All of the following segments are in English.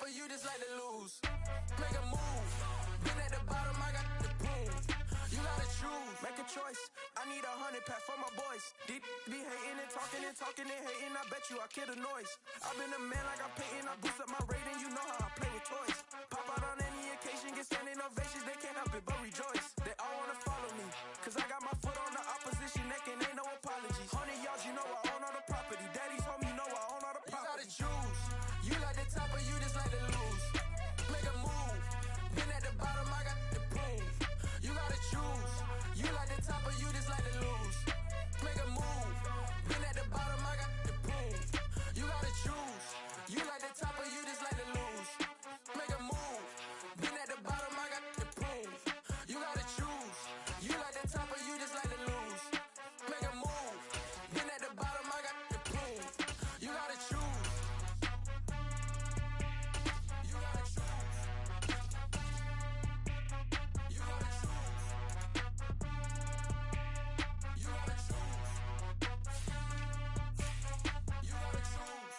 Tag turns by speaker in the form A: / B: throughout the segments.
A: but you just like to lose. Make a move. Been at the bottom, I got the prove. You gotta choose, make a choice. I need 100 pack for my boys. Deep be hating and talking and talking and hating. I bet you I kill the noise. I've been a man like I'm Peyton. I boost up my rating. You know how I play with toys. Pop out on any occasion, get standing ovations. They can't help it but rejoice. They all wanna follow me, cause I got my foot on the opposition neck and ain't no apologies. 100 yards, you know I own all the property. Daddy's home, you know I own all the property. You gotta choose. You like the top or you just like to lose. Make a move. Been at the bottom, I got the proof. You gotta choose. You like the top or you just like to lose. Make a move. Been at the bottom, I got the proof. You gotta choose. You like the top or you just like to lose. Make a move. Been at the bottom, I got the proof. You gotta choose. You like the top or you just like to lose. Make a move. Been at the bottom, I got the proof. You gotta choose. You gotta choose. You gotta choose. You gotta choose. You gotta choose.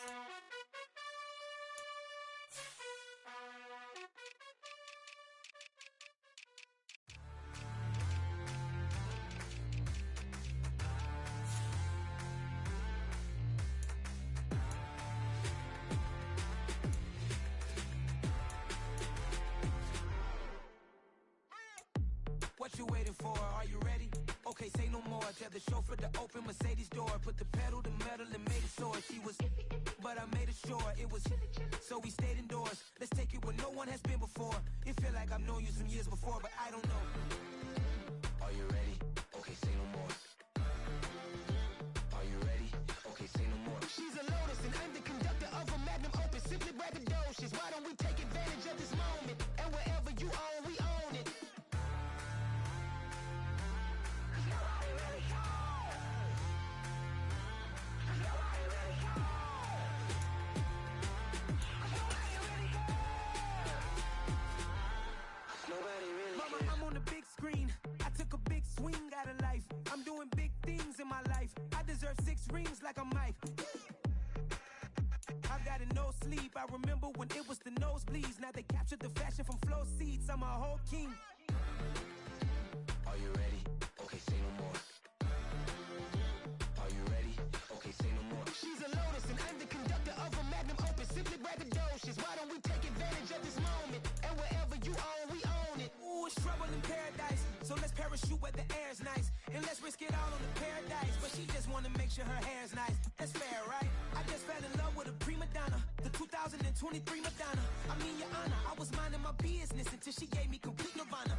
B: What you waiting for? Are you ready? Okay, say no more. Tell the chauffeur to open Mercedes door. Put the pedal to metal and made it soar. She was, but I made it sure it was. So we stayed indoors. Let's take it where no one has been before. It feel like I've known you some years before, but I don't know. Are you ready? Okay, say no more. Are you ready? Okay, say no more. She's a Lotus and I'm the conductor of a Magnum Opus. Simply braggadocious. Why don't we take advantage of this moment? And wherever you own, we own it. Mama, I'm on the big screen. I took a big swing out of life. I'm doing big things in my life. I deserve 6 rings like I'm Mike. I've got no sleep. I remember when it was the nosebleeds. Now they captured the fashion from flow seats. I'm a whole king. Are you ready? Okay, say no more. Are you ready? Okay, say no more. She's a Lotus and I'm the conductor of a Magnum Opus. Simply braggadocious. Why don't we take advantage of this moment? And wherever you own, we own it. Ooh, it's trouble in paradise. So let's parachute where the air's nice. And let's risk it all on the paradise. But she just wanna make sure her hair's nice. That's fair, right? I just fell in love with a prima donna. The 2023 Madonna. I mean, your honor, I was minding my business until she gave me complete nirvana.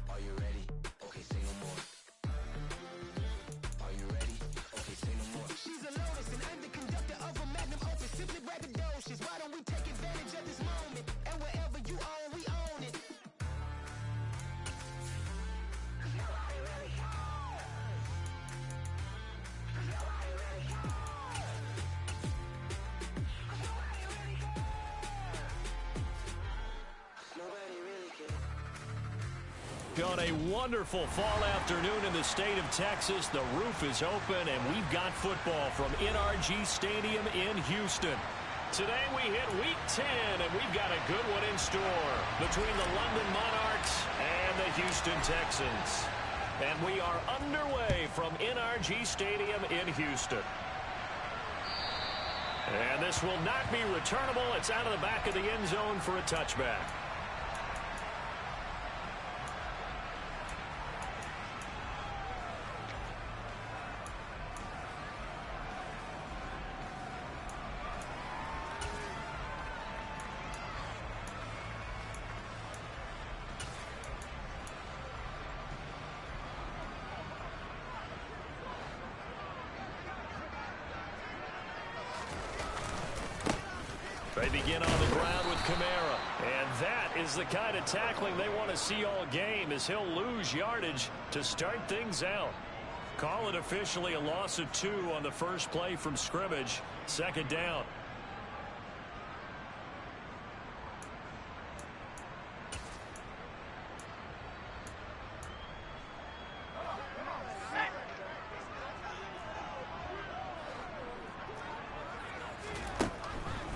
B: Are you ready? Okay, say no more. Are you ready? Okay, say no more. She's a Lotus and I'm the conductor of a Magnum Opus. Simply braggadocious. Why don't we take advantage of this moment? And wherever you own, we own it.
C: On a wonderful fall afternoon in the state of Texas, the roof is open and we've got football from NRG Stadium in Houston. Today we hit week 10 and we've got a good one in store between the London Monarchs and the Houston Texans. And we are underway from NRG Stadium in Houston. And this will not be returnable. It's out of the back of the end zone for a touchback. They begin on the ground with Kamara. And that is the kind of tackling they want to see all game, as he'll lose yardage to start things out. Call it officially a loss of 2 on the first play from scrimmage. Second down.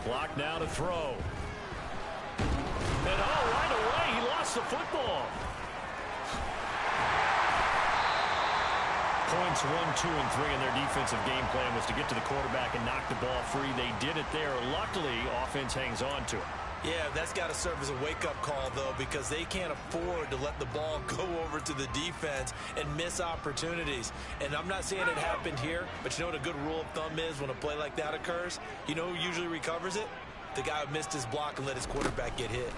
C: Clock now to throw. gets the football. Points 1, 2, and 3 in their defensive game plan was to get to the quarterback and knock the ball free. They did it there. Luckily, offense hangs on to it.
D: Yeah, that's got to serve as a wake-up call, though, because they can't afford to let the ball go over to the defense and miss opportunities. And I'm not saying it happened here, but you know what a good rule of thumb is when a play like that occurs? You know who usually recovers it? The guy who missed his block and let his quarterback get hit.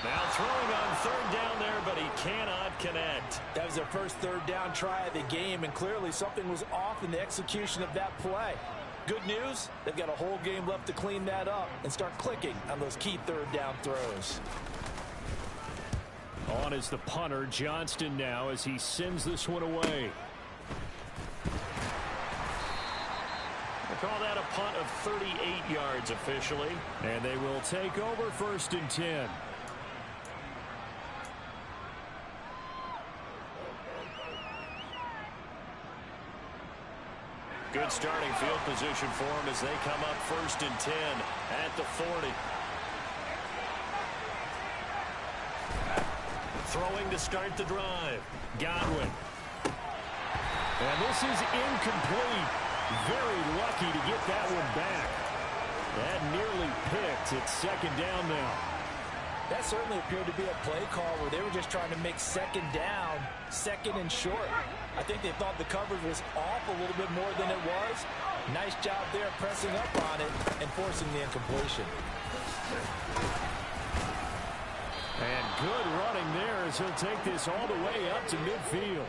C: Now throwing on third down there, but he cannot connect.
D: That was their first third down try of the game, and clearly something was off in the execution of that play. Good news, they've got a whole game left to clean that up and start clicking on those key third down throws.
C: On is the punter, Johnston, now as he sends this one away. They call that a punt of 38 yards officially, and they will take over 1st and 10. Good starting field position for them as they come up 1st and 10 at the 40. Throwing to start the drive. Godwin. And this is incomplete. Very lucky to get that one back. That nearly picked. It's 2nd down now.
D: That certainly appeared to be a play call where they were just trying to make 2nd down, 2nd and short. I think they thought the coverage was off a little bit more than it was. Nice job there pressing up on it and forcing the incompletion.
C: And good running there as he'll take this all the way up to midfield.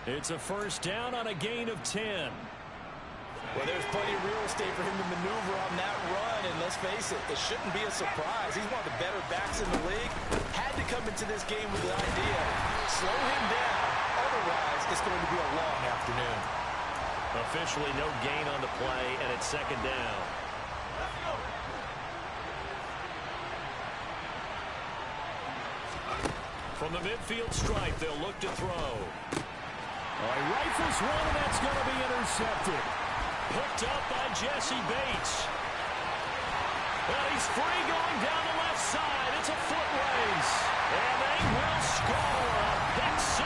C: It's a 1st down on a gain of 10.
D: Well, there's plenty of real estate for him to maneuver on that run, and let's face it, it shouldn't be a surprise. He's one of the better backs in the league. Had to come into this game with the idea, slow him down, otherwise it's going to be a long afternoon.
C: Officially no gain on the play, and it's 2nd down. From the midfield stripe, they'll look to throw. He rifles one, and that's going to be intercepted. Picked up by Jesse Bates. Well, he's free going down the left side. It's a foot race. And they will score a pick 6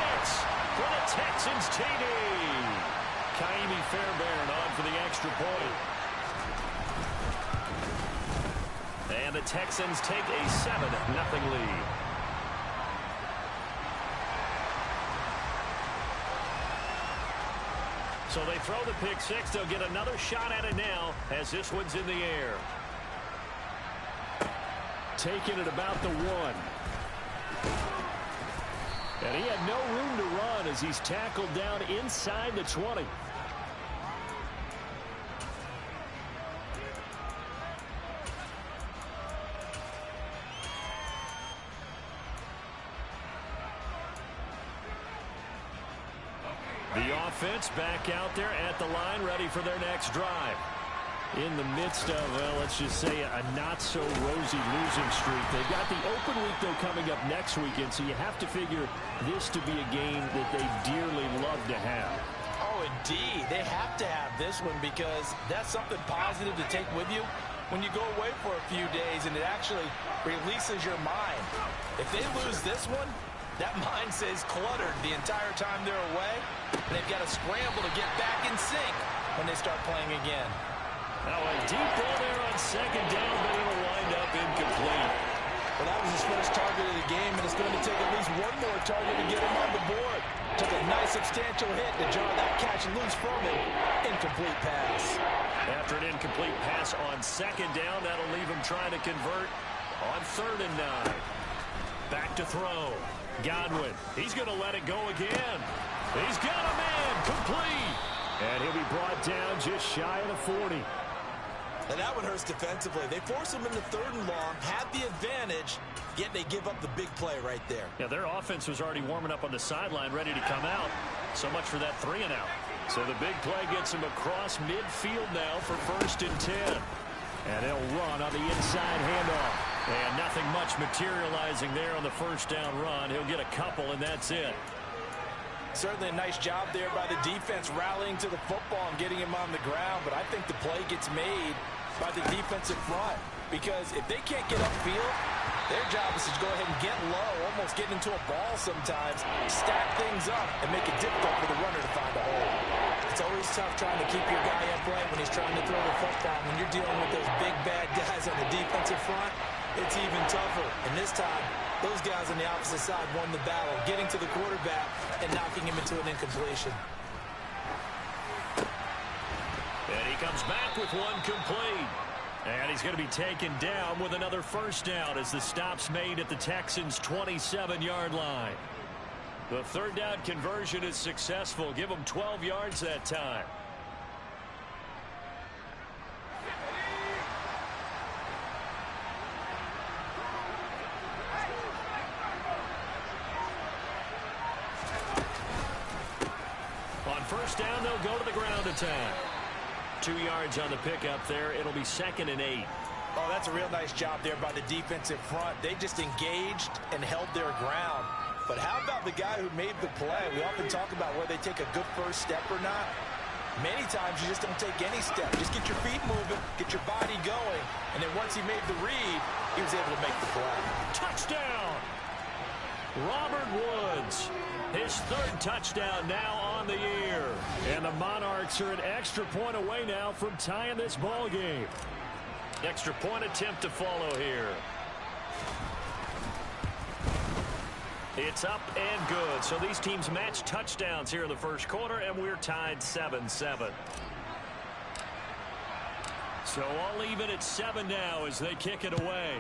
C: for the Texans TD. Kaimi Fairbairn on for the extra point. And the Texans take a 7-0 lead. So they throw the pick 6. They'll get another shot at it now as this one's in the air. Taking it about the 1. And he had no room to run as he's tackled down inside the 20. The offense back out there at the line, ready for their next drive. In the midst of, well, let's just say a not-so-rosy losing streak. They've got the open week, though, coming up next weekend, so you have to figure this to be a game that they dearly love to have.
D: Oh, indeed. They have to have this one because that's something positive to take with you when you go away for a few days, and it actually releases your mind. If they lose this one, that mind stays cluttered the entire time they're away, and they've got to scramble to get back in sync when they start playing again.
C: Now a deep ball there on 2nd down, but it'll wind up incomplete.
D: Well, that was his first target of the game, and it's going to take at least one more target to get him on the board. Took a nice substantial hit to jar that catch loose from him. Incomplete pass.
C: After an incomplete pass on 2nd down, that'll leave him trying to convert on 3rd and 9. Back to throw. Godwin, he's going to let it go again. He's got a man, complete. And he'll be brought down just shy of the 40.
D: And that one hurts defensively. They force him into 3rd and long, had the advantage, yet they give up the big play right there.
C: Yeah, their offense was already warming up on the sideline, ready to come out. So much for that 3 and out. So the big play gets him across midfield now for 1st and 10. And they'll run on the inside handoff. And nothing much materializing there on the 1st down run. He'll get a couple, and that's it.
D: Certainly a nice job there by the defense rallying to the football and getting him on the ground. But I think the play gets made by the defensive front because if they can't get upfield, their job is to go ahead and get low, almost get into a ball sometimes, stack things up, and make it difficult for the runner to find a hole. It's always tough trying to keep your guy upright when he's trying to throw the football. When you're dealing with those big, bad guys on the defensive front, it's even tougher. And this time, those guys on the opposite side won the battle, getting to the quarterback and knocking him into an incompletion.
C: And he comes back with one complete. And he's going to be taken down with another first down as the stop's made at the Texans' 27-yard line. The third down conversion is successful. Give them 12 yards that time. On first down, they'll go to the ground attack. 2 yards on the pickup there. It'll be 2nd and 8.
D: Oh, that's a real nice job there by the defensive front. They just engaged and held their ground. But how about the guy who made the play? We often talk about whether they take a good first step or not. Many times you just don't take any step. Just get your feet moving, get your body going, and then once he made the read, he was able to make the play.
C: Touchdown! Robert Woods. His third touchdown now on the year. And the Monarchs are an extra point away now from tying this ball game. Extra point attempt to follow here. It's up and good. So these teams match touchdowns here in the first quarter, and we're tied 7-7. So all even at 7 now as they kick it away.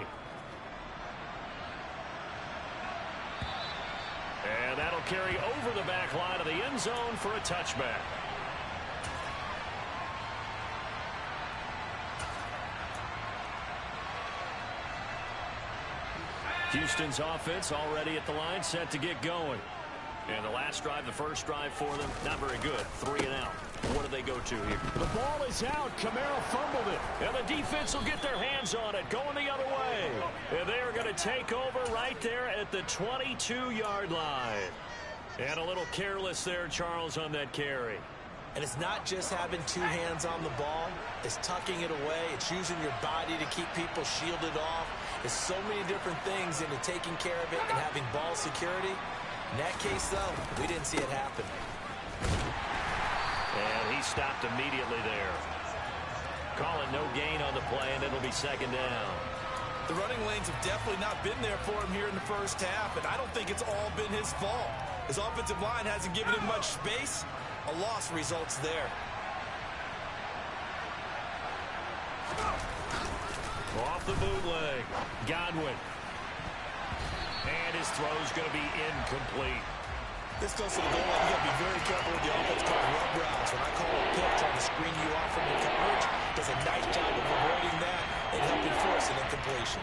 C: And that'll carry over the back line of the end zone for a touchback. Houston's offense already at the line, set to get going. And the last drive, the first drive for them, not very good. 3 and out. What do they go to here? The ball is out. Kamara fumbled it. And the defense will get their hands on it, going the other way. And they are going to take over right there at the 22-yard line. And a little careless there, Charles, on that carry.
D: And it's not just having 2 hands on the ball. It's tucking it away. It's using your body to keep people shielded off. It's so many different things into taking care of it and having ball security. In that case, though, we didn't see it happen.
C: And he stopped immediately there. Calling no gain on the play, and it'll be 2nd down.
D: The running lanes have definitely not been there for him here in the first half, and I don't think it's all been his fault. His offensive line hasn't given him much space. A loss results there.
C: Off the bootleg. Godwin. And his throw's going to be incomplete.
D: This goes to the goal line. You got to be very careful with the offense called rub routes. When I call a pick trying to screen you off from the coverage, does a nice job of avoiding that and helping force an incompletion.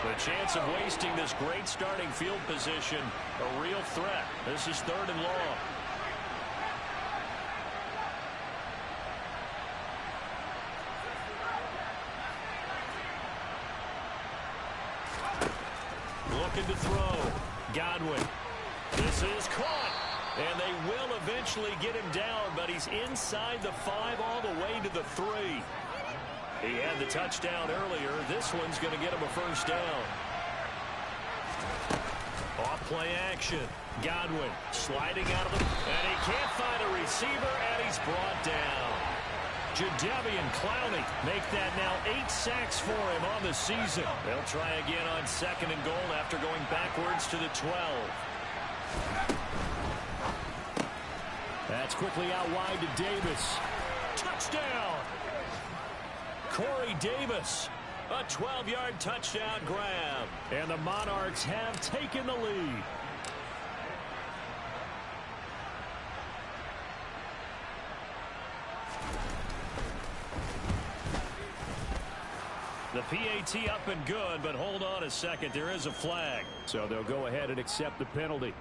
C: The chance of wasting this great starting field position, a real threat. This is 3rd and long. Looking to throw. Godwin. This is caught. And they will eventually get him down, but he's inside the 5 all the way to the 3. He had the touchdown earlier. This one's going to get him a first down. Off play action. Godwin sliding out of the... And he can't find a receiver, and he's brought down. Jadeveon Clowney make that now 8 sacks for him on the season. They'll try again on 2nd and goal after going backwards to the 12. That's quickly out wide to Davis. Touchdown! Corey Davis, a 12-yard touchdown grab. And the Monarchs have taken the lead. The PAT up and good, but hold on a second. There is a flag. So they'll go ahead and accept the penalty.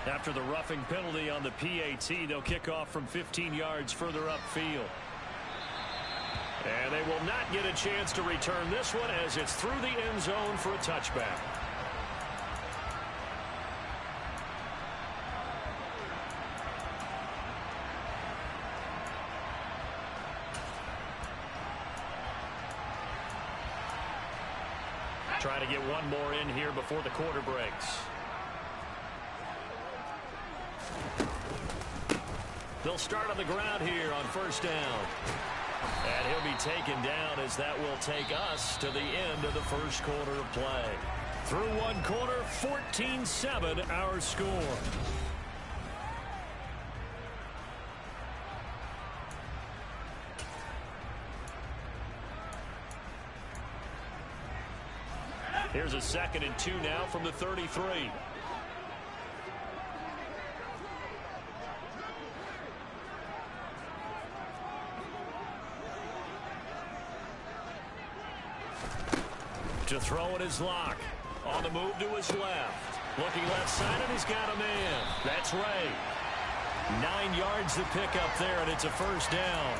C: After the roughing penalty on the PAT, they'll kick off from 15 yards further upfield. And they will not get a chance to return this one as it's through the end zone for a touchback. Trying to get one more in here before the quarter breaks. They'll start on the ground here on first down. And he'll be taken down as that will take us to the end of the first quarter of play. Through one quarter, 14-7 our score. Here's a 2nd and 2 now from the 33. To throw it is Locke. On the move to his left. Looking left side, and he's got a man. That's Ray. 9 yards to pick up there, and it's a first down.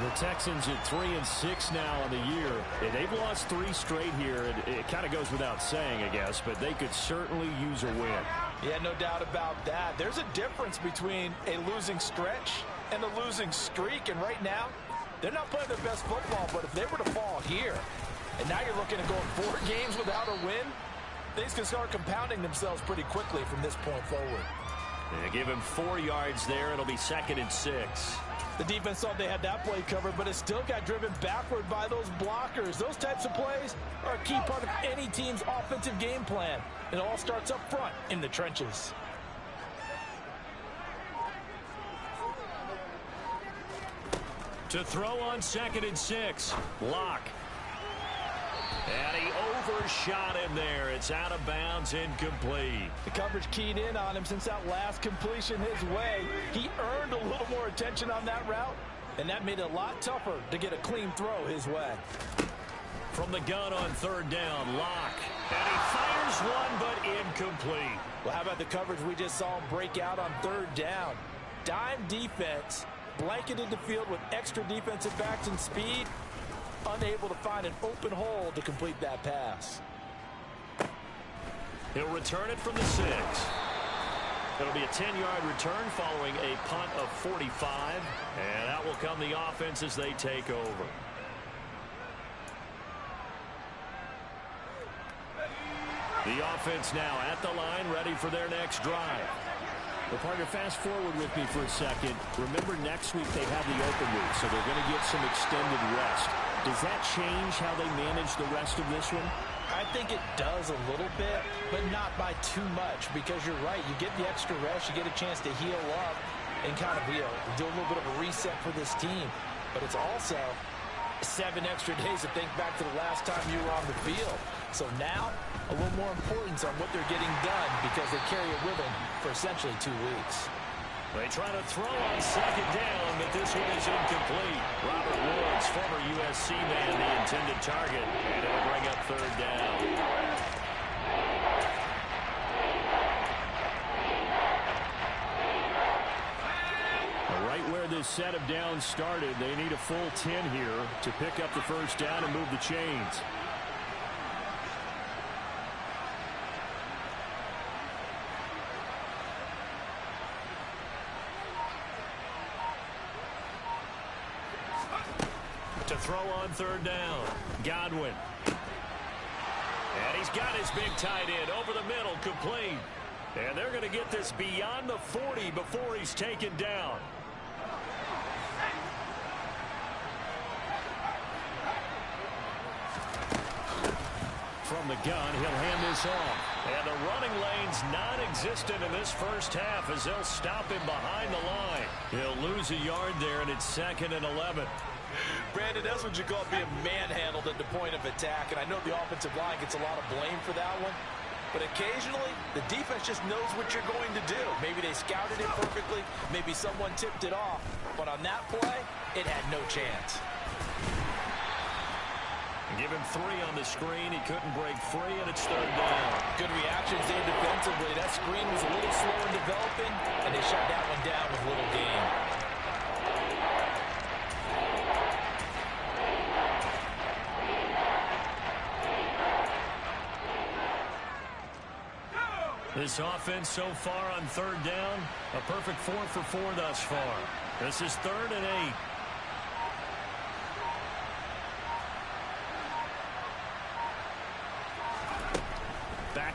C: The Texans at 3-6 now on the year. They've lost 3 straight here. It kind of goes without saying, I guess, but they could certainly use a win.
D: Yeah, no doubt about that. There's a difference between a losing stretch and a losing streak, and right now, they're not playing their best football, but if they were to fall here, and now you're looking at going 4 games without a win, things can start compounding themselves pretty quickly from this point forward.
C: They give him 4 yards there. It'll be 2nd and 6.
D: The defense thought they had that play covered, but it still got driven backward by those blockers. Those types of plays are a key part of any team's offensive game plan. It all starts up front in the trenches.
C: To throw on 2nd and 6, Locke. And he overshot him there. It's out of bounds, incomplete.
D: The coverage keyed in on him since that last completion his way. He earned a little more attention on that route, and that made it a lot tougher to get a clean throw his way.
C: From the gun on 3rd down, Locke. And he fires one, but incomplete.
D: Well, how about the coverage we just saw him break out on 3rd down? Dime defense, blanketed the field with extra defensive backs and speed. Unable to find an open hole to complete that pass.
C: He'll return it from the 6. It'll be a 10-yard return following a punt of 45. And out will come the offense as they take over. The offense now at the line, ready for their next drive. Well, partner, fast forward with me for a second. Remember, next week they have the open week, so they're going to get some extended rest. Does that change how they manage the rest of this one?
D: I think it does a little bit, but not by too much, because you're right. You get the extra rest. You get a chance to heal up and kind of do a little bit of a reset for this team. But it's also 7 extra days to think back to the last time you were on the field. So now, a little more importance on what they're getting done because they carry it with them for essentially 2 weeks.
C: They try to throw on 2nd down, but this one is incomplete. Robert Woods, former USC man, the intended target, and it'll bring up 3rd down. Right where this set of downs started, they need a full 10 here to pick up the first down and move the chains. To throw on 3rd down, Godwin. And he's got his big tight end over the middle, complete. And they're going to get this beyond the 40 before he's taken down. From the gun, he'll hand this off. And the running lane's non-existent in this first half as they'll stop him behind the line. He'll lose a yard there, and it's 2nd and 11.
D: Brandon, that's what you call being manhandled at the point of attack, and I know the offensive line gets a lot of blame for that one, but occasionally the defense just knows what you're going to do. Maybe they scouted it perfectly, maybe someone tipped it off, but on that play, it had no chance.
C: Give him 3 on the screen. He couldn't break free, and it's 3rd down.
D: Good reactions there defensively. That screen was a little slow in developing, and they shut that one down with little gain.
C: This offense so far on 3rd down, a perfect 4 for 4 thus far. This is 3rd and 8.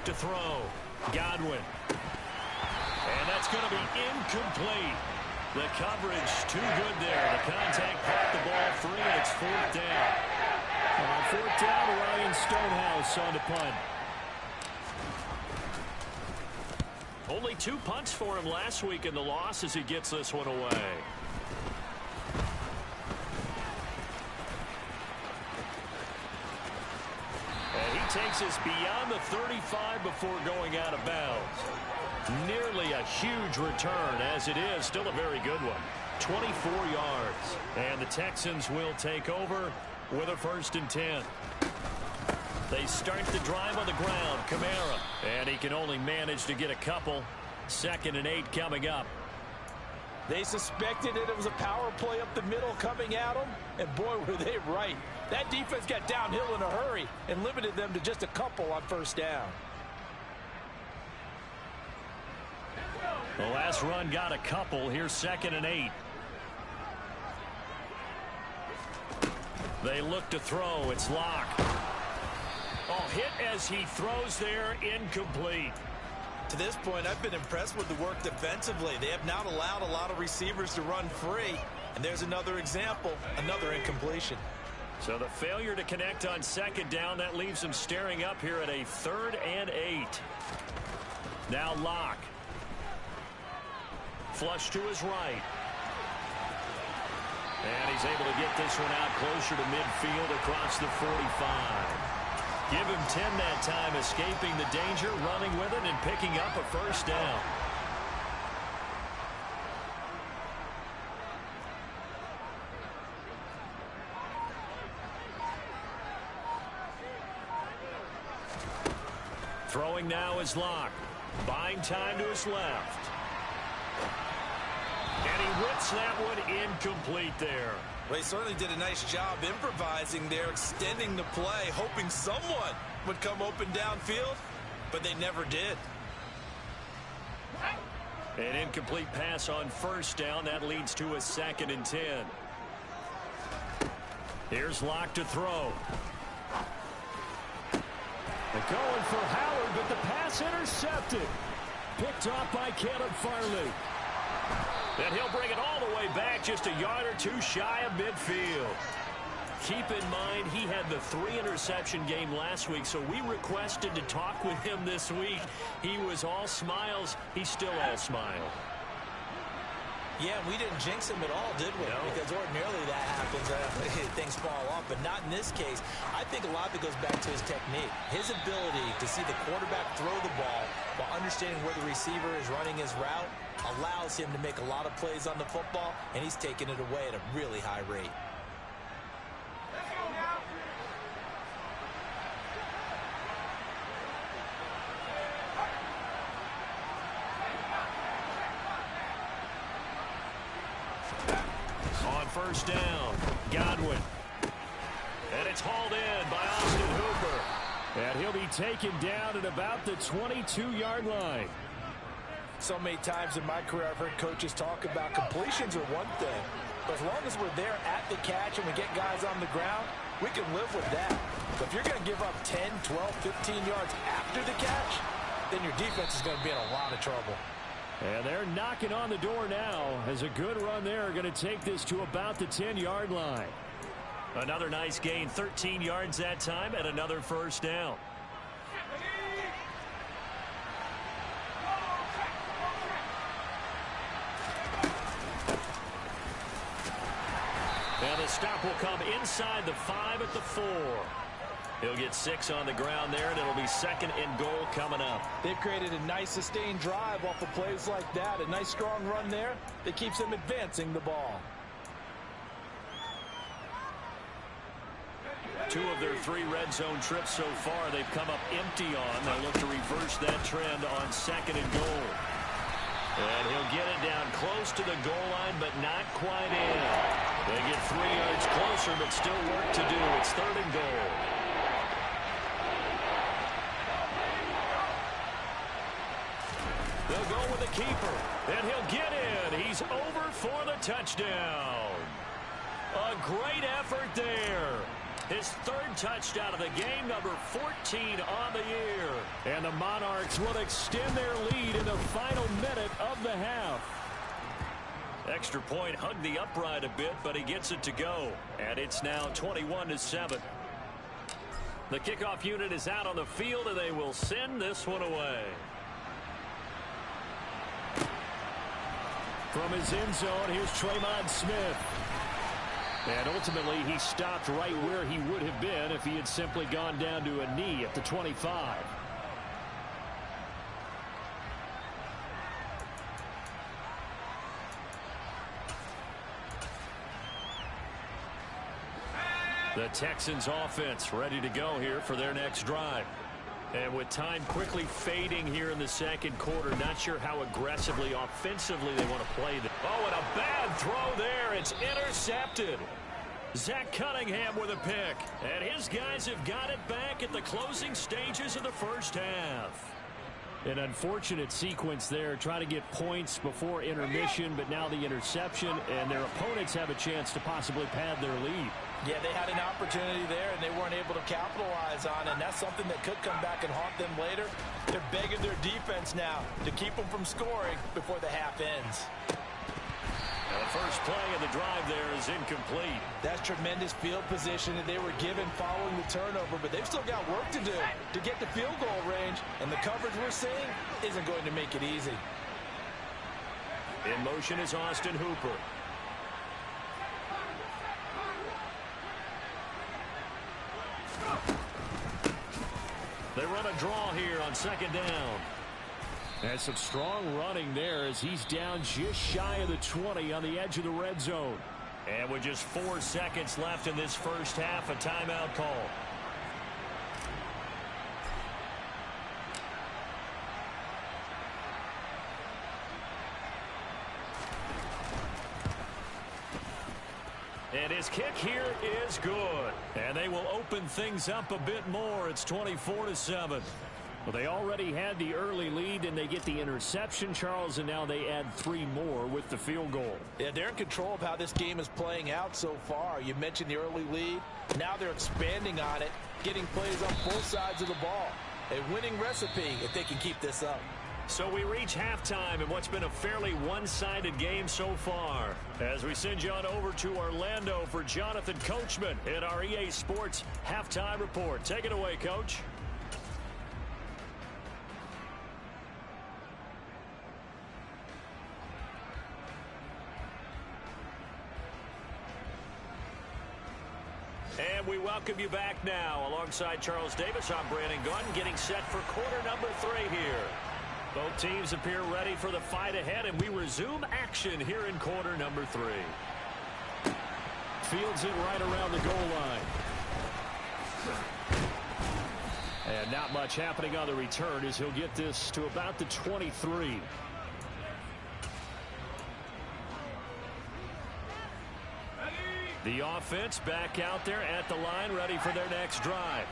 C: to throw. Godwin. And that's going to be incomplete. The coverage too good there. The contact caught the ball free, and it's fourth down. On fourth down, Ryan Stonehouse on the punt. Only 2 punts for him last week in the loss as he gets this one away. And he takes us beyond the 35 before going out of bounds. Nearly a huge return, as it is still a very good one. 24 yards. And the Texans will take over with a 1st and 10. They start the drive on the ground. Kamara. And he can only manage to get a couple. 2nd and 8 coming up.
D: They suspected that it was a power play up the middle coming at them. And boy, were they right. That defense got downhill in a hurry and limited them to just a couple on 1st down.
C: The last run got a couple. Here's 2nd and 8. They look to throw. It's Locke. Oh, hit as he throws there. Incomplete.
D: To this point, I've been impressed with the work defensively. They have not allowed a lot of receivers to run free. And there's another example, another incompletion.
C: So the failure to connect on 2nd down, that leaves him staring up here at a 3rd and 8. Now Locke. Flush to his right. And he's able to get this one out closer to midfield across the 45. Give him 10 that time, escaping the danger, running with it, and picking up a 1st down. Throwing now is Locke. Buying time to his left. And he whips that one incomplete there.
D: Well, he certainly did a nice job improvising there, extending the play, hoping someone would come open downfield, but they never did.
C: An incomplete pass on 1st down. That leads to a 2nd and 10. Here's Locke to throw. They're going for Howard, but the pass intercepted. Picked off by Caleb Farley. And he'll bring it all the way back, just a yard or 2 shy of midfield. Keep in mind, he had the 3-interception game last week, so we requested to talk with him this week. He was all smiles. He's still all smile.
D: Yeah, we didn't jinx him at all, did we?
C: No.
D: Because ordinarily that happens. Things fall off, but not in this case. I think a lot of it goes back to his technique. His ability to see the quarterback throw the ball while understanding where the receiver is running his route allows him to make a lot of plays on the football, and he's taking it away at a really high rate.
C: On 1st down, Godwin. And it's hauled in by Austin Hooper. And he'll be taken down at about the 22-yard line.
D: So many times in my career I've heard coaches talk about completions are one thing. But as long as we're there at the catch and we get guys on the ground, we can live with that. But if you're going to give up 10, 12, 15 yards after the catch, then your defense is going to be in a lot of trouble.
C: And they're knocking on the door now as a good run there. Going to take this to about the 10-yard line. Another nice gain, 13 yards that time, and another 1st down. Now the stop will come inside the 5 at the 4. He'll get 6 on the ground there, and it'll be 2nd and goal coming up.
D: They've created a nice sustained drive off of plays like that. A nice strong run there that keeps them advancing the ball.
C: 2 of their 3 red zone trips so far they've come up empty on. They'll look to reverse that trend on 2nd and goal. And he'll get it down close to the goal line, but not quite in. They get 3 yards closer, but still work to do. It's 3rd and goal. They'll go with the keeper, and he'll get in. He's over for the touchdown. A great effort there. His third touchdown of the game, number 14 on the year. And the Monarchs will extend their lead in the final minute of the half. Extra point hugged the upright a bit, but he gets it to go. And it's now 21-7. The kickoff unit is out on the field, and they will send this one away. From his end zone, here's Tremont Smith. And ultimately, he stopped right where he would have been if he had simply gone down to a knee at the 25. The Texans offense ready to go here for their next drive. And with time quickly fading here in the second quarter, not sure how aggressively, offensively they want to play this. Oh, and a bad throw there. It's intercepted. Zach Cunningham with a pick. And his guys have got it back at the closing stages of the first half. An unfortunate sequence there, trying to get points before intermission, but now the interception, and their opponents have a chance to possibly pad their lead.
D: Yeah, they had an opportunity there, and they weren't able to capitalize on it, and that's something that could come back and haunt them later. They're begging their defense now to keep them from scoring before the half ends.
C: Now the first play of the drive there is incomplete.
D: That's tremendous field position that they were given following the turnover, but they've still got work to do to get to field goal range, and the coverage we're seeing isn't going to make it easy.
C: In motion is Austin Hooper. They run a draw here on second down. And some strong running there as he's down just shy of the 20 on the edge of the red zone. And with just 4 seconds left in this first half, a timeout call. And his kick here is good. And they will open things up a bit more. It's 24-7. Well, they already had the early lead, and they get the interception, Charles, and now they add 3 more with the field goal.
D: Yeah, they're in control of how this game is playing out so far. You mentioned the early lead. Now they're expanding on it, getting plays on both sides of the ball. A winning recipe if they can keep this up.
C: So we reach halftime in what's been a fairly one-sided game so far. As we send you on over to Orlando for Jonathan Coachman in our EA Sports Halftime Report. Take it away, Coach. And we welcome you back now. Alongside Charles Davis, I'm Brandon Gunn, getting set for quarter number 3 here. Both teams appear ready for the fight ahead, and we resume action here in quarter number 3. Fields it right around the goal line. And not much happening on the return as he'll get this to about the 23. The offense back out there at the line, ready for their next drive.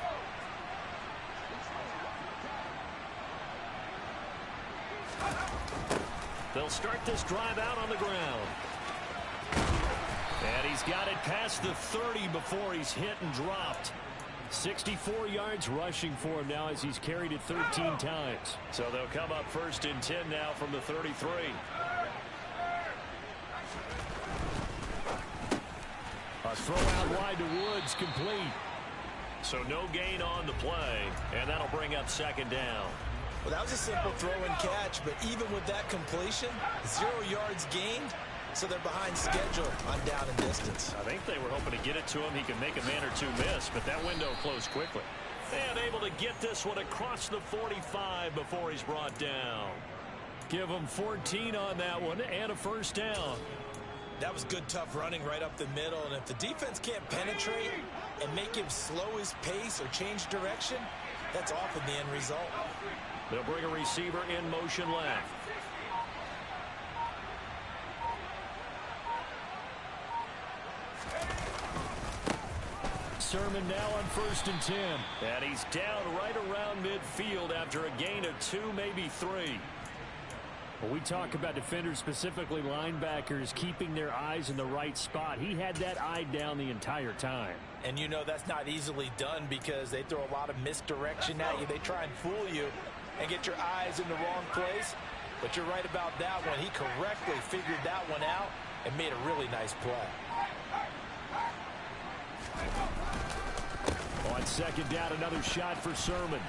C: They'll start this drive out on the ground. And he's got it past the 30 before he's hit and dropped. 64 yards rushing for him now as he's carried it 13 times. So they'll come up first and 10 now from the 33. A throw out wide to Woods, complete. So no gain on the play, and that'll bring up second down.
D: Well, that was a simple throw and catch, but even with that completion, 0 yards gained, so they're behind schedule on down and distance.
C: I think they were hoping to get it to him. He could make a man or two miss, but that window closed quickly. And able to get this one across the 45 before he's brought down. Give him 14 on that one and a first down.
D: That was good, tough running right up the middle, and if the defense can't penetrate and make him slow his pace or change direction, that's often the end result.
C: They'll bring a receiver in motion left. Sermon now on 1st and 10. And he's down right around midfield after a gain of 2, maybe 3. Well, we talk about defenders, specifically linebackers, keeping their eyes in the right spot. He had that eye down the entire time.
D: And you know that's not easily done because they throw a lot of misdirection at you. They try and fool you and get your eyes in the wrong place. But you're right about that one. He correctly figured that one out and made a really nice play.
C: On second down, another shot for Sermon.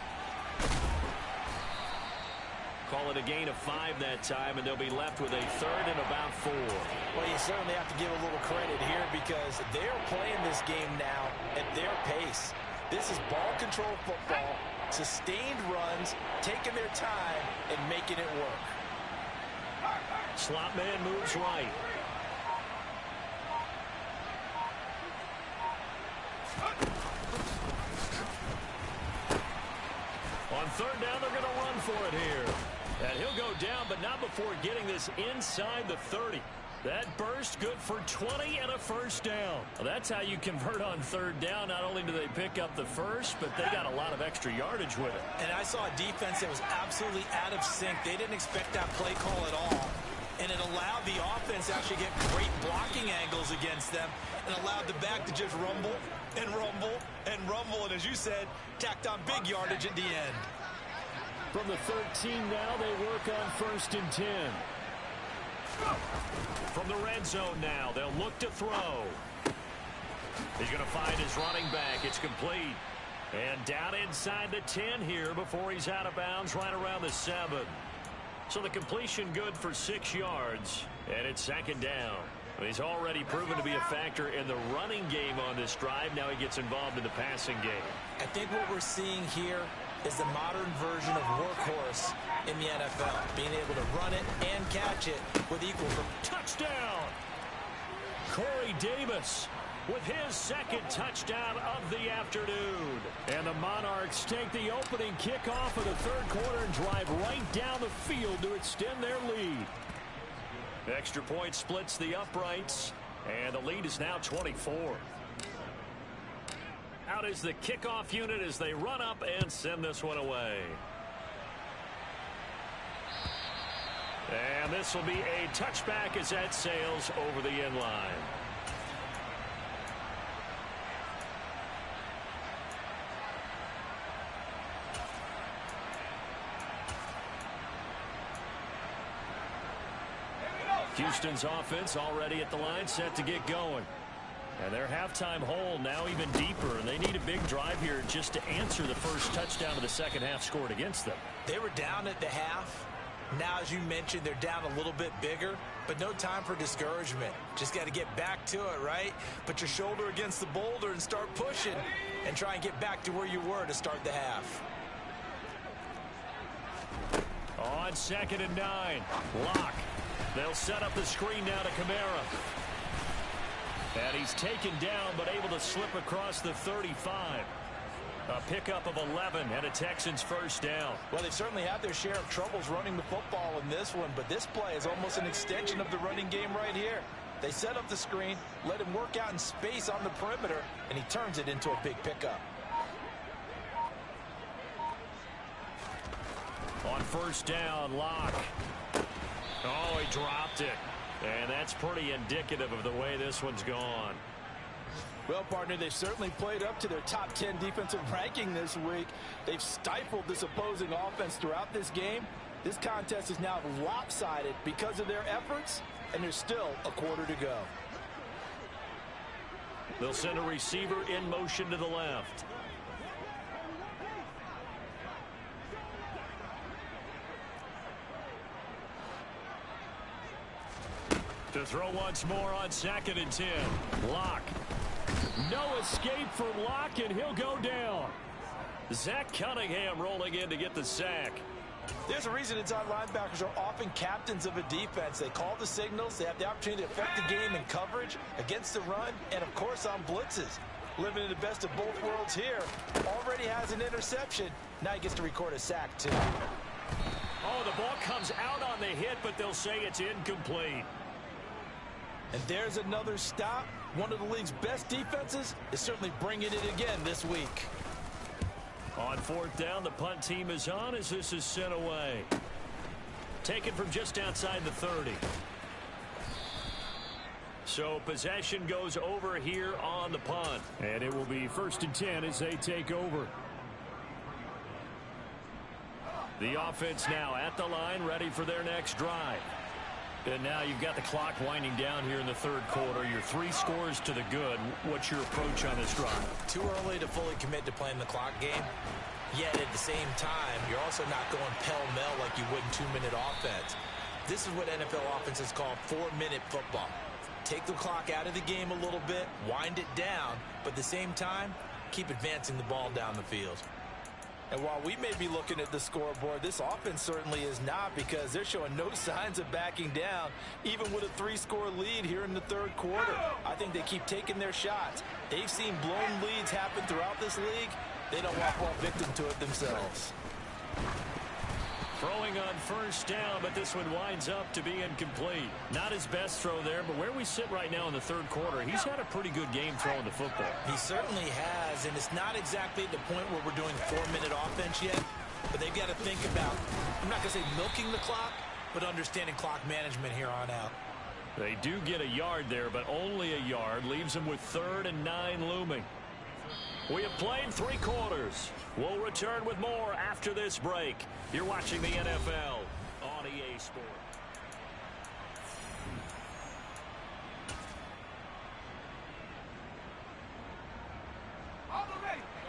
C: Call it a gain of 5 that time, and they'll be left with a third and about 4.
D: Well, you certainly have to give a little credit here because they're playing this game now at their pace. This is ball control football, sustained runs, taking their time, and making it work.
C: Slot man moves right. On third down, they're going to run for it here. And he'll go down, but not before getting this inside the 30. That burst good for 20 and a first down. Well, that's how you convert on third down. Not only do they pick up the first, but they got a lot of extra yardage with it.
D: And I saw a defense that was absolutely out of sync. They didn't expect that play call at all. And it allowed the offense to actually get great blocking angles against them and allowed the back to just rumble and rumble and rumble. And as you said, tacked on big yardage at the end.
C: From the 13 now, they work on 1st and 10. From the red zone now, they'll look to throw. He's going to find his running back. It's complete. And down inside the 10 here before he's out of bounds right around the 7. So the completion good for 6 yards. And it's second down. He's already proven to be a factor in the running game on this drive. Now he gets involved in the passing game.
D: I think what we're seeing here is the modern version of workhorse in the NFL. Being able to run it and catch it with equal.
C: Touchdown! Corey Davis with his second touchdown of the afternoon. And the Monarchs take the opening kickoff of the third quarter and drive right down the field to extend their lead. Extra point splits the uprights, and the lead is now 24. Out is the kickoff unit as they run up and send this one away. And this will be a touchback as that sails over the end line. Houston's offense already at the line, set to get going. And their halftime hole now even deeper, and they need a big drive here just to answer the first touchdown of the second half scored against them.
D: They were down at the half. Now, as you mentioned, they're down a little bit bigger, but no time for discouragement. Just got to get back to it, right? Put your shoulder against the boulder and start pushing and try and get back to where you were to start the half.
C: On 2nd and 9, Locke. They'll set up the screen now to Kamara. And he's taken down, but able to slip across the 35. A pickup of 11 and a Texans first down.
D: Well, they've certainly had their share of troubles running the football in this one, but this play is almost an extension of the running game right here. They set up the screen, let him work out in space on the perimeter, and he turns it into a big pickup.
C: On first down, Locke. Oh, he dropped it. And that's pretty indicative of the way this one's gone.
D: Well, partner, they've certainly played up to their top 10 defensive ranking this week. They've stifled this opposing offense throughout this game. This contest is now lopsided because of their efforts, and there's still a quarter to go.
C: They'll send a receiver in motion to the left. To throw once more on 2nd and 10. Locke. No escape for Locke, and he'll go down. Zach Cunningham rolling in to get the sack.
D: There's a reason inside linebackers are often captains of a defense. They call the signals. They have the opportunity to affect the game in coverage, against the run, and, of course, on blitzes. Living in the best of both worlds here. Already has an interception. Now he gets to record a sack, too.
C: Oh, the ball comes out on the hit, but they'll say it's incomplete.
D: And there's another stop. One of the league's best defenses is certainly bringing it again this week.
C: On 4th down, the punt team is on as this is sent away. taken from just outside the 30. So possession goes over here on the punt. And it will be 1st and 10 as they take over. The offense now at the line, ready for their next drive. And now you've got the clock winding down here in the 3rd quarter. You're 3 scores to the good. What's your approach on this drive?
D: Too early to fully commit to playing the clock game. Yet at the same time, you're also not going pell-mell like you would in 2-minute offense. This is what NFL offenses call 4-minute football. Take the clock out of the game a little bit, wind it down, but at the same time, keep advancing the ball down the field. And while we may be looking at the scoreboard, this offense certainly is not, because they're showing no signs of backing down, even with a 3-score lead here in the 3rd quarter. I think they keep taking their shots. They've seen blown leads happen throughout this league. They don't want to fall victim to it themselves.
C: Throwing on 1st down, but this one winds up to be incomplete. Not his best throw there, but where we sit right now in the 3rd quarter, he's had a pretty good game throwing the football.
D: He certainly has, and it's not exactly at the point where we're doing 4-minute offense yet, but they've got to think about, I'm not going to say milking the clock, but understanding clock management here on out.
C: They do get a yard there, but only a yard. Leaves them with 3rd and 9 looming. We have played 3 quarters. We'll return with more after this break. You're watching the NFL on EA Sports.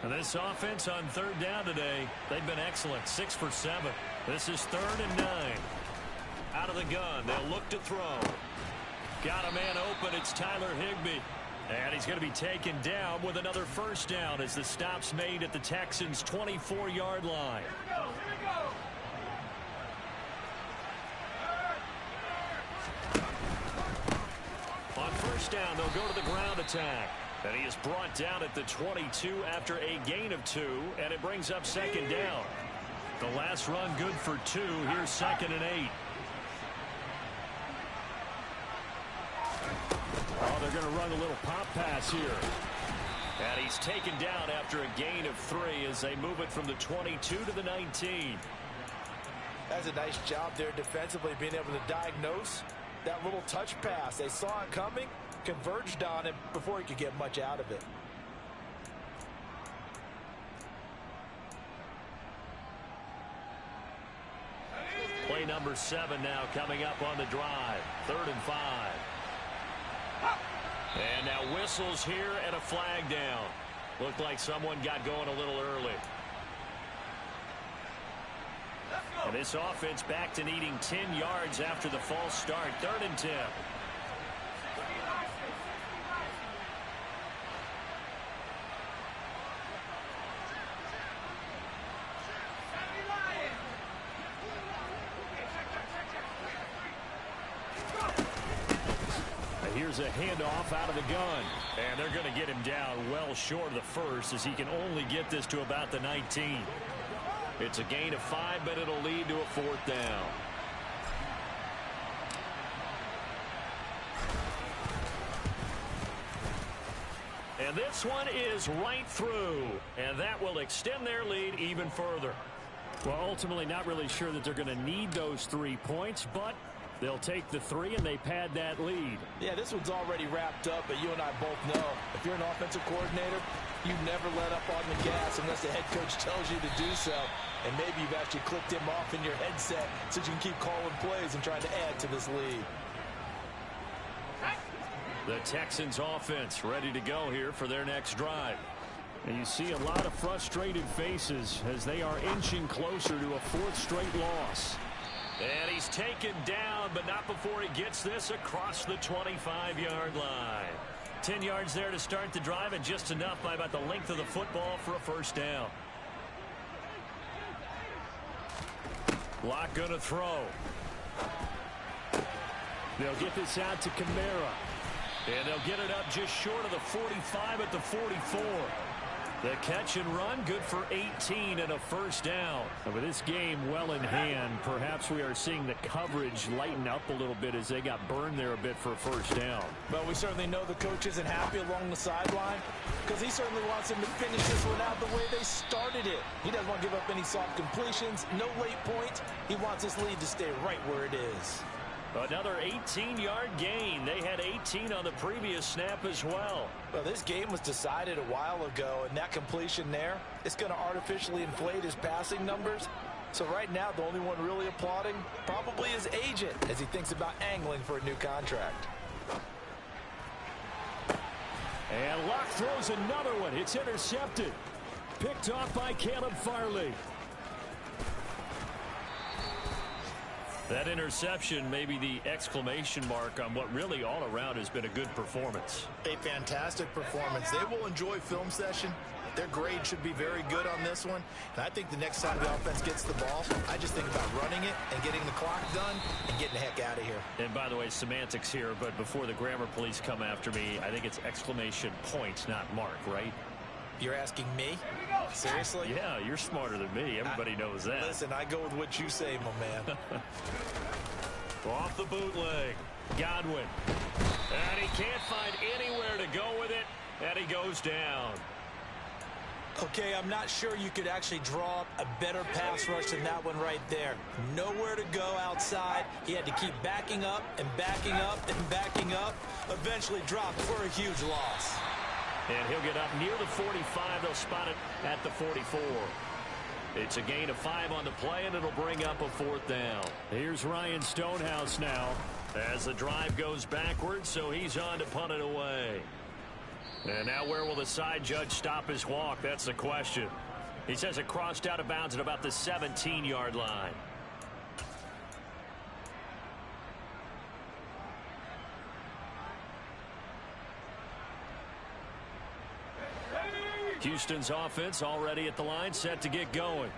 C: And this offense on 3rd down today, they've been excellent. 6 for 7. This is 3rd and 9. Out of the gun, they'll look to throw. Got a man open. It's Tyler Higbee. And he's going to be taken down with another 1st down as the stop's made at the Texans' 24-yard line.
A: Here we go.
C: On 1st down, they'll go to the ground attack. And he is brought down at the 22 after a gain of 2, and it brings up 2nd down. The last run good for 2. Here's 2nd and 8. Oh, they're going to run a little pop pass here. And he's taken down after a gain of 3 as they move it from the 22 to the 19.
D: That's a nice job there defensively, being able to diagnose that little touch pass. They saw it coming, converged on it before he could get much out of it.
C: Play number 7 now coming up on the drive. 3rd and 5. And now whistles here and a flag down. Looked like someone got going a little early. And this offense back to needing 10 yards after the false start. 3rd and 10. Here's a handoff out of the gun. And they're going to get him down well short of the 1st as he can only get this to about the 19. It's a gain of 5, but it'll lead to a 4th down. And this one is right through. And that will extend their lead even further. Well, ultimately not really sure that they're going to need those 3 points, but they'll take the 3 and they pad that lead.
D: Yeah, this one's already wrapped up, but you and I both know if you're an offensive coordinator, you never let up on the gas unless the head coach tells you to do so. And maybe you've actually clicked him off in your headset so you can keep calling plays and trying to add to this lead.
C: The Texans offense ready to go here for their next drive. And you see a lot of frustrated faces as they are inching closer to a 4th straight loss. And he's taken down, but not before he gets this across the 25-yard line. 10 yards there to start the drive, and just enough by about the length of the football for a 1st down. Locke going to throw. They'll get this out to Kamara. And they'll get it up just short of the 45 at the 44. The catch and run, good for 18 and a first down. And with this game well in hand, perhaps we are seeing the coverage lighten up a little bit as they got burned there a bit for a first down.
D: But we certainly know the coach isn't happy along the sideline because he certainly wants them to finish this one out the way they started it. He doesn't want to give up any soft completions, no late points. He wants this lead to stay right where it is.
C: Another 18-yard gain. They had 18 on the previous snap as well.
D: Well, this game was decided a while ago, and that completion there, it's going to artificially inflate his passing numbers. So right now, the only one really applauding probably his agent as he thinks about angling for a new contract.
C: And Locke throws another one. It's intercepted. Picked off by Caleb Farley. That interception may be the exclamation mark on what really all around has been a good performance.
E: A fantastic performance. They will enjoy film session. Their grade should be very good on this one. And I think the next time the offense gets the ball, I just think about running it and getting the clock done and getting the heck out of here.
C: And by the way, semantics here, but before the grammar police come after me, I think it's exclamation point, not mark, right?
D: You're asking me? Seriously?
C: Yeah, you're smarter than me. Everybody knows that.
D: Listen, I go with what you say, my man.
C: Off the bootleg. Godwin. And he can't find anywhere to go with it. And he goes down.
D: Okay, I'm not sure you could actually draw up a better pass rush than that one right there. Nowhere to go outside. He had to keep backing up and backing up and backing up. Eventually dropped for a huge loss.
C: And he'll get up near the 45. They'll spot it at the 44. It's a gain of 5 on the play, and it'll bring up a fourth down. Here's Ryan Stonehouse now as the drive goes backwards, so he's on to punt it away. And now where will the side judge stop his walk? That's the question. He says it crossed out of bounds at about the 17-yard line. Houston's offense already at the line, set to get going.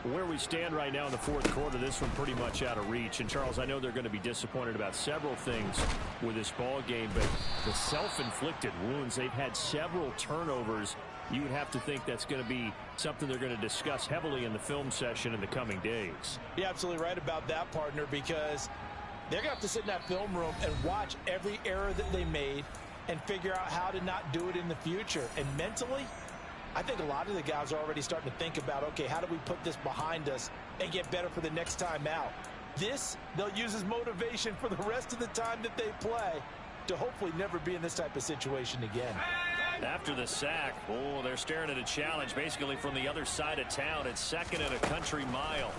C: Where we stand right now in the fourth quarter, this one pretty much out of reach. And, Charles, I know they're going to be disappointed about several things with this ball game, but the self-inflicted wounds, they've had several turnovers. You would have to think that's going to be something they're going to discuss heavily in the film session in the coming days.
D: You're absolutely right about that, partner, because they're going to have to sit in that film room and watch every error that they made and figure out how to not do it in the future. And mentally, I think a lot of the guys are already starting to think about, okay, how do we put this behind us and get better for the next time out? This, they'll use as motivation for the rest of the time that they play to hopefully never be in this type of situation again.
C: After the sack, they're staring at a challenge basically from the other side of town. It's second and a country mile.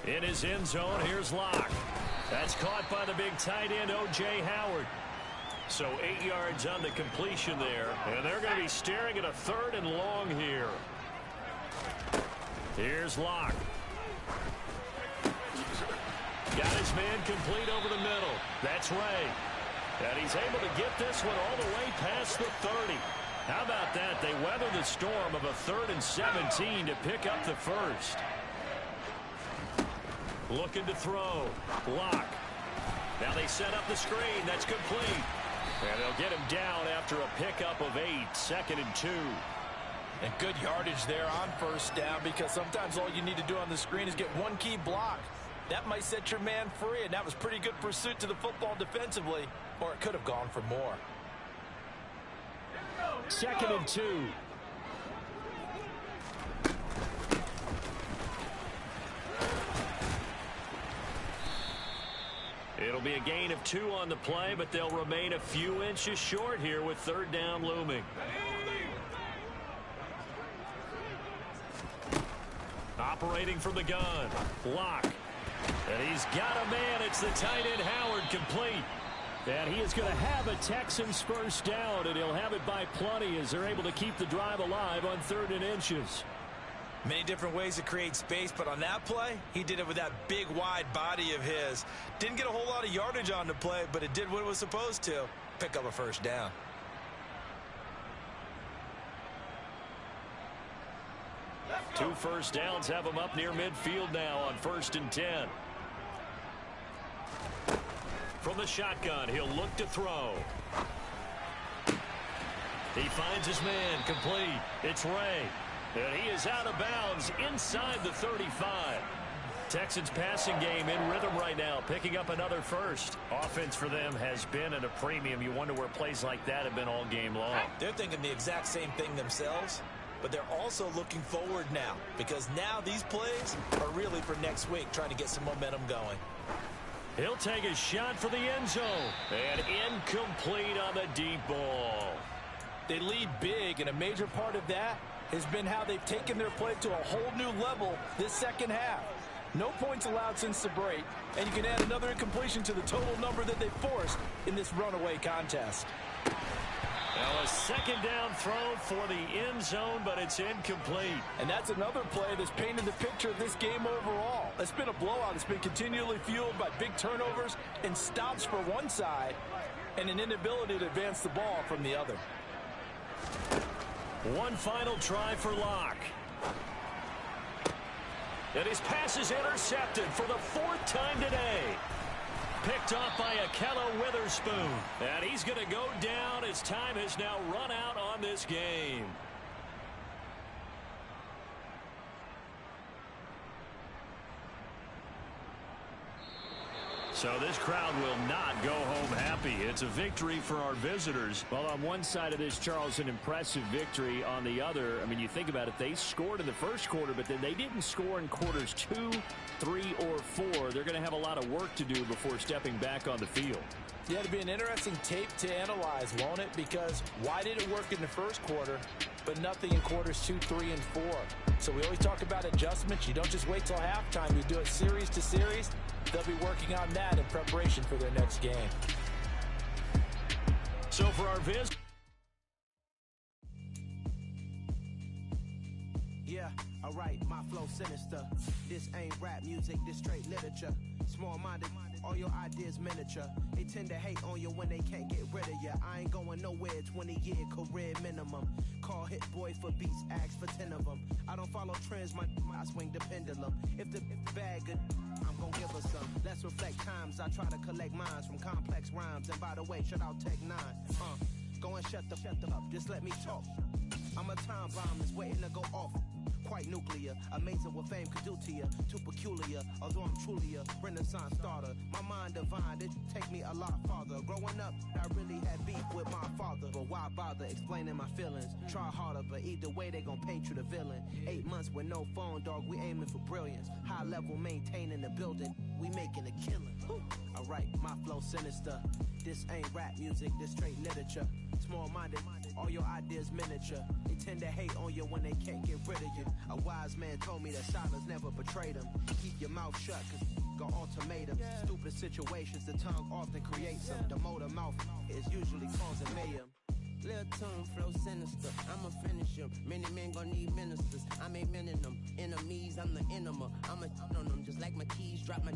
C: In his end zone, here's Locke. That's caught by the big tight end, O.J. Howard. So 8 yards on the completion there, and they're going to be staring at a third and long here. Here's Locke. Got his man complete over the middle. That's Ray. And he's able to get this one all the way past the 30. How about that? They weather the storm of a 3rd and 17 to pick up the first. Looking to throw. Locke. Now they set up the screen. That's complete. And they'll get him down after a pickup of 8, 2nd and 2.
D: And good yardage there on first down, because sometimes all you need to do on the screen is get one key block. That might set your man free, and that was pretty good pursuit to the football defensively, or it could have gone for more.
C: 2nd and 2. It'll be a gain of 2 on the play, but they'll remain a few inches short here with 3rd down looming. Operating from the gun. Locke. And he's got a man. It's the tight end Howard, complete. And he is going to have a Texans first down, and he'll have it by plenty as they're able to keep the drive alive on 3rd and inches.
D: Many different ways to create space, but on that play, he did it with that big, wide body of his. Didn't get a whole lot of yardage on the play, but it did what it was supposed to. Pick up a first down.
C: Two first downs have him up near midfield now on 1st and 10. From the shotgun, he'll look to throw. He finds his man, complete. It's Ray. And he is out of bounds inside the 35. Texans passing game in rhythm right now, picking up another first. Offense for them has been at a premium. You wonder where plays like that have been all game long.
E: They're thinking the exact same thing themselves, but they're also looking forward now because now these plays are really for next week, trying to get some momentum going.
C: He'll take a shot for the end zone. And incomplete on the deep ball.
D: They lead big, and a major part of that has been how they've taken their play to a whole new level this second half. No points allowed since the break, and you can add another incompletion to the total number that they forced in this runaway contest.
C: Now a second down throw for the end zone, but it's incomplete.
D: And that's another play that's painted the picture of this game overall. It's been a blowout. It's been continually fueled by big turnovers and stops for one side and an inability to advance the ball from the other.
C: One final try for Locke. And his pass is intercepted for the fourth time today. Picked off by Akello Witherspoon. And he's going to go down as time has now run out on this game. So this crowd will not go home happy. It's a victory for our visitors.
F: Well, on one side of this, Charles, an impressive victory. On the other, I mean, you think about it, they scored in the first quarter, but then they didn't score in quarters 2, 3, or 4. They're going to have a lot of work to do before stepping back on the field.
D: Yeah, it'll be an interesting tape to analyze, won't it? Because why did it work in the first quarter, but nothing in quarters 2, 3, and 4? So we always talk about adjustments. You don't just wait till halftime. You do it series to series. They'll be working on that in preparation for their next game.
C: So for our visit.
B: Yeah, alright, my flow sinister. This ain't rap music, this straight literature. Small-minded, all your ideas miniature. They tend to hate on you when they can't get rid of you. I ain't going nowhere, 20-year career minimum. Call Hit Boy for beats, ask for 10 of them. I don't follow trends, I swing the pendulum. If the bag good, I'm gonna give her some. Let's reflect times, I try to collect minds from complex rhymes. And by the way, shout out Tech 9. Go and shut the up, just let me talk. I'm a time bomb that's waiting to go off. Quite nuclear, amazing what fame could do to you. Too peculiar, although I'm truly a renaissance starter. My mind divine, it take me a lot farther. Growing up, I really had beef with my father. But why bother explaining my feelings? Try harder, but either way they gon' paint you the villain. 8 months with no phone, dog, we aiming for brilliance. High level maintaining the building, we making a killing. Alright, my flow sinister. This ain't rap music, this straight literature. Small-minded, all your ideas miniature. They tend to hate on you when they can't get rid of you. A wise man told me that silence never betrayed him. Keep your mouth shut, cause got ultimatums. Stupid situations, the tongue often creates them. The motor mouth is usually causing mayhem.
G: Lil' tune, flow sinister, I'ma finish him. Many men gon' need ministers, I'm a men in them. Enemies, I'm the enema. I'ma on them, just like my keys, drop my